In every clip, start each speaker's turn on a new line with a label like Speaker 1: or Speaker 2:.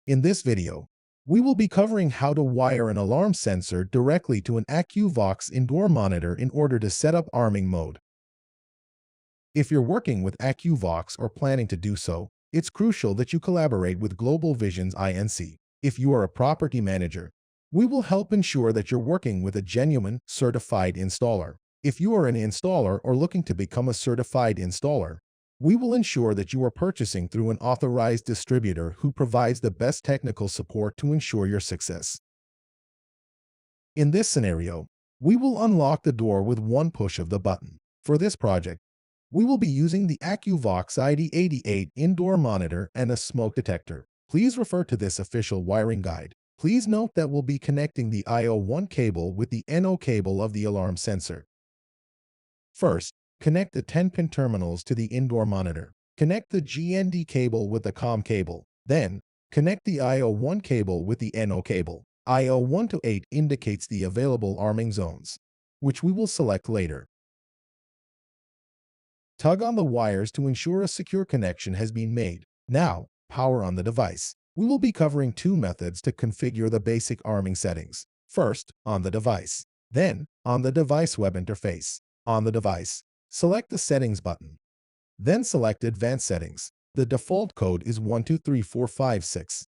Speaker 1: In this video, we will be covering how to wire an alarm sensor directly to an Akuvox indoor monitor in order to set up arming mode. If you're working with Akuvox or planning to do so, it's crucial that you collaborate with Global Visions Inc. If you are a property manager, we will help ensure that you're working with a genuine, certified installer. If you are an installer or looking to become a certified installer, we will ensure that you are purchasing through an authorized distributor who provides the best technical support to ensure your success. In this scenario, we will unlock the door with one push of the button. For this project, we will be using the Akuvox ID88 indoor monitor and a smoke detector. Please refer to this official wiring guide. Please note that we'll be connecting the IO1 cable with the NO cable of the alarm sensor. First, connect the 10-pin terminals to the indoor monitor. Connect the GND cable with the COM cable. Then, connect the IO1 cable with the NO cable. IO1 to 8 indicates the available arming zones, which we will select later. Tug on the wires to ensure a secure connection has been made. Now, power on the device. We will be covering two methods to configure the basic arming settings. First, on the device. Then, on the device web interface. On the device, select the Settings button. Then select Advanced Settings. The default code is 123456.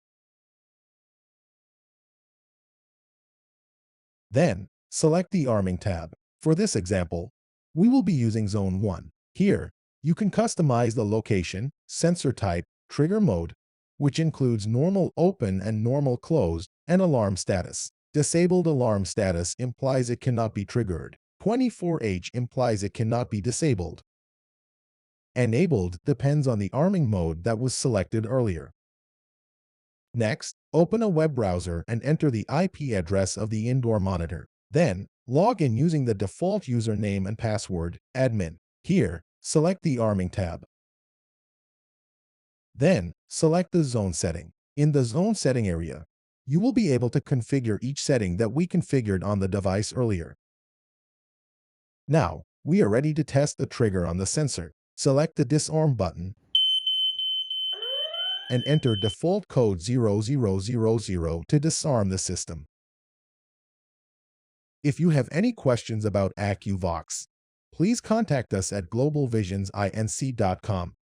Speaker 1: Then, select the Arming tab. For this example, we will be using Zone 1. Here, you can customize the location, sensor type, trigger mode, which includes normal open and normal closed, and alarm status. Disabled alarm status implies it cannot be triggered. 24H implies it cannot be disabled. Enabled depends on the arming mode that was selected earlier. Next, open a web browser and enter the IP address of the indoor monitor. Then, log in using the default username and password, admin. Here, select the Arming tab. Then, select the Zone setting. In the Zone setting area, you will be able to configure each setting that we configured on the device earlier. Now, we are ready to test the trigger on the sensor. Select the Disarm button and enter default code 0000 to disarm the system. If you have any questions about Akuvox, please contact us at globalvisionsinc.com.